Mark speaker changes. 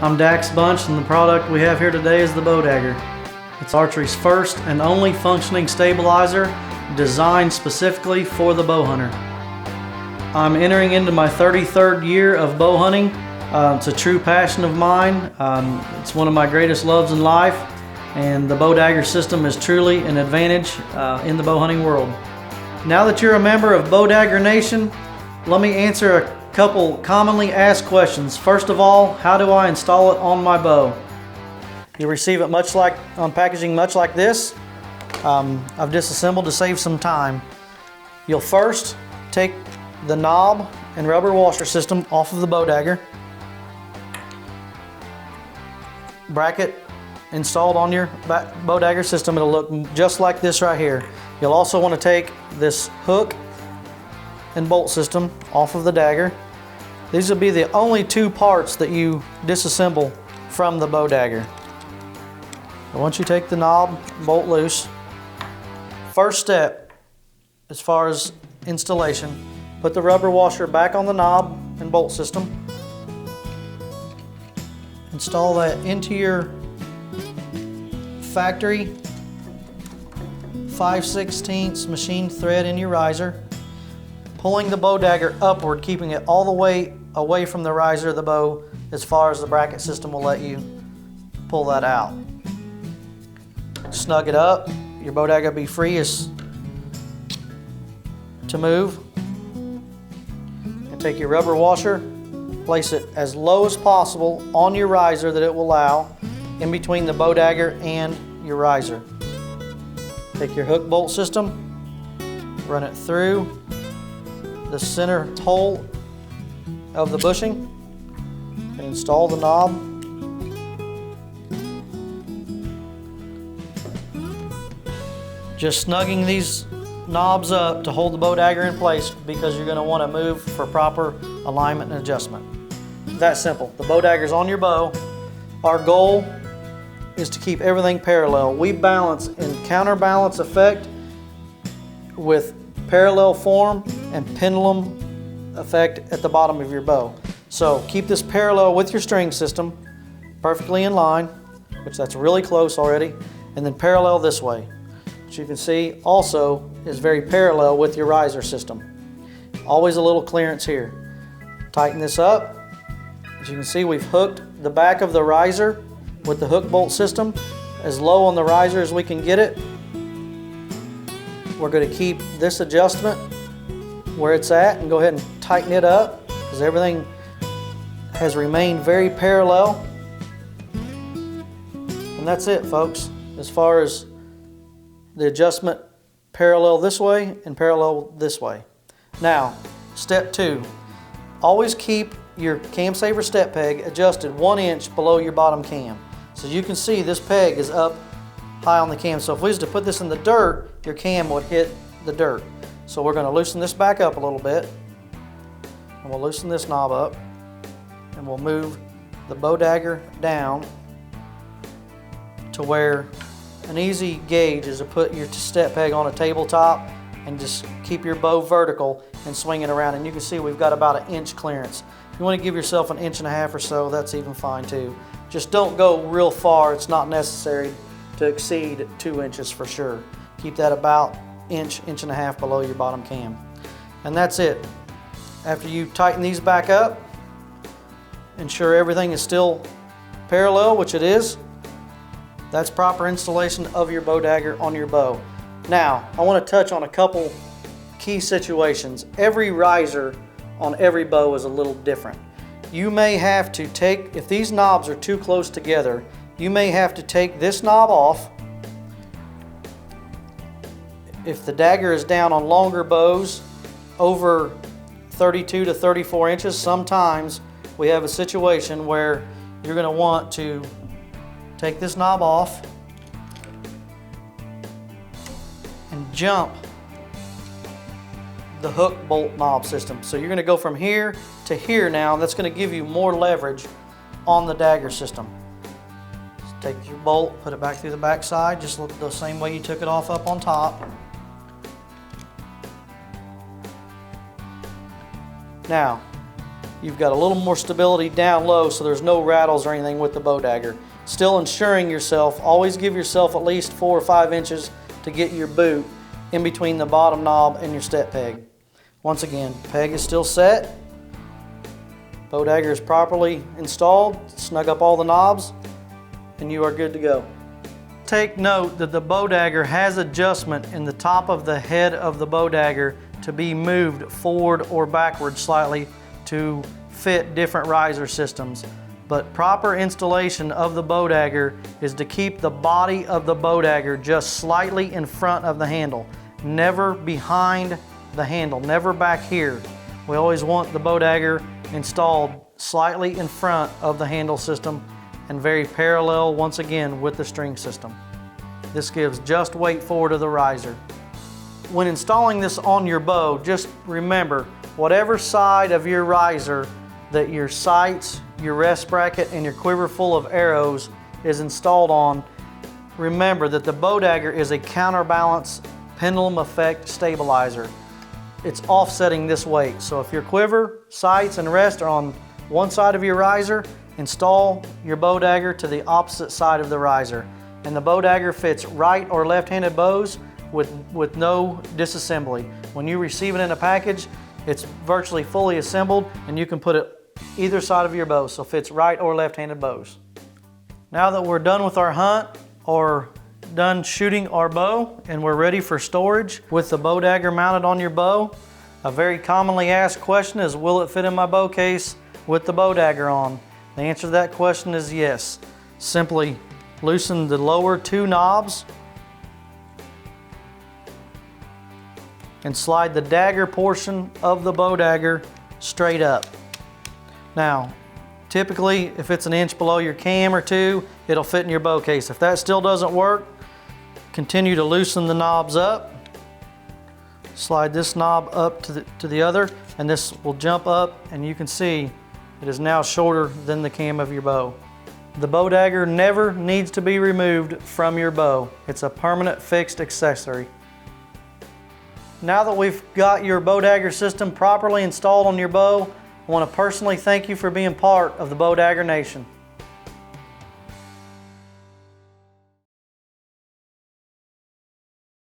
Speaker 1: I'm Dax Bunch, and the product we have here today is the BowDagger. It's archery's first and only functioning stabilizer designed specifically for the bow hunter. I'm entering into my 33rd year of bow hunting. It's a true passion of mine. It's one of my greatest loves in life, and the BowDagger system is truly an advantage in the bow hunting world. Now that you're a member of BowDagger Nation, let me answer a couple commonly asked questions. First of all, how do I install it on my bow? You'll receive it on packaging much like this. I've disassembled to save some time. You'll first take the knob and rubber washer system off of the BowDagger. Bracket installed on your BowDagger system, it'll look just like this right here. You'll also want to take this hook and bolt system off of the dagger. These will be the only two parts that you disassemble from the BowDagger. Once you take the knob, bolt loose, first step as far as installation, put the rubber washer back on the knob and bolt system. Install that into your factory 5/16 machine thread in your riser, pulling the BowDagger upward, keeping it all the way away from the riser of the bow as far as the bracket system will let you pull that out. Snug it up, your BowDagger will be free to move. And take your rubber washer, place it as low as possible on your riser that it will allow, in between the BowDagger and your riser. Take your hook bolt system, run it through the center hole of the bushing, and install the knob. Just snugging these knobs up to hold the BowDagger in place, because you're going to want to move for proper alignment and adjustment. That simple. The BowDagger's on your bow. Our goal is to keep everything parallel. We balance in counterbalance effect with parallel form and pendulum effect at the bottom of your bow. So keep this parallel with your string system, perfectly in line, which that's really close already, and then parallel this way, which you can see also is very parallel with your riser system. Always a little clearance here. Tighten this up. As you can see, we've hooked the back of the riser with the hook bolt system as low on the riser as we can get it. We're going to keep this adjustment where it's at and go ahead and tighten it up, because everything has remained very parallel. And that's it, folks, as far as the adjustment, parallel this way and parallel this way. Now, step 2, always keep your cam saver step peg adjusted 1 inch below your bottom cam. So you can see this peg is up high on the cam. So if we was to put this in the dirt, your cam would hit the dirt. So we're going to loosen this back up a little bit, and we'll loosen this knob up, and we'll move the BowDagger down to where an easy gauge is to put your step peg on a tabletop and just keep your bow vertical and swing it around. And you can see we've got about 1 inch clearance. If you want to give yourself 1.5 inches or so, that's even fine too. Just don't go real far. It's not necessary to exceed 2 inches for sure. Keep that about inch and a half below your bottom cam. And that's it. After you tighten these back up, ensure everything is still parallel, which it is. That's proper installation of your BowDagger on your bow. Now, I want to touch on a couple key situations. Every riser on every bow is a little different. You may have to take, if these knobs are too close together, you may have to take this knob off. If the dagger is down on longer bows, over 32 to 34 inches, sometimes we have a situation where you're going to want to take this knob off and jump the hook bolt knob system. So you're going to go from here to here now. That's going to give you more leverage on the dagger system. Just take your bolt, put it back through the back side, just look the same way you took it off up on top. Now, You've got a little more stability down low, so there's no rattles or anything with the BowDagger. Still ensuring yourself, always give yourself at least 4 or 5 inches to get your boot in between the bottom knob and your step peg. Once again, peg is still set. BowDagger is properly installed. Snug up all the knobs and you are good to go. Take note that the BowDagger has adjustment in the top of the head of the BowDagger to be moved forward or backward slightly to fit different riser systems. But proper installation of the BowDagger is to keep the body of the BowDagger just slightly in front of the handle, never behind the handle, never back here. We always want the BowDagger installed slightly in front of the handle system and very parallel once again with the string system. This gives just weight forward of the riser. When installing this on your bow, just remember, whatever side of your riser that your sights, your rest bracket, and your quiver full of arrows is installed on, remember that the BowDagger is a counterbalance pendulum effect stabilizer. It's offsetting this weight. So if your quiver, sights, and rest are on one side of your riser, install your BowDagger to the opposite side of the riser. And the BowDagger fits right or left-handed bows with no disassembly. When you receive it in a package, it's virtually fully assembled and you can put it either side of your bow, so it fits right or left-handed bows. Now that we're done with our hunt or done shooting our bow and we're ready for storage with the BowDagger mounted on your bow, a very commonly asked question is, will it fit in my bow case with the BowDagger on? The answer to that question is yes. Simply loosen the lower 2 knobs and slide the dagger portion of the BowDagger straight up. Now, typically if it's an inch below your cam or 2, it'll fit in your bow case. If that still doesn't work, continue to loosen the knobs up. Slide this knob up to the other, and this will jump up, and you can see it is now shorter than the cam of your bow. The BowDagger never needs to be removed from your bow. It's a permanent fixed accessory. Now that we've got your BowDagger system properly installed on your bow, I want to personally thank you for being part of the BowDagger Nation.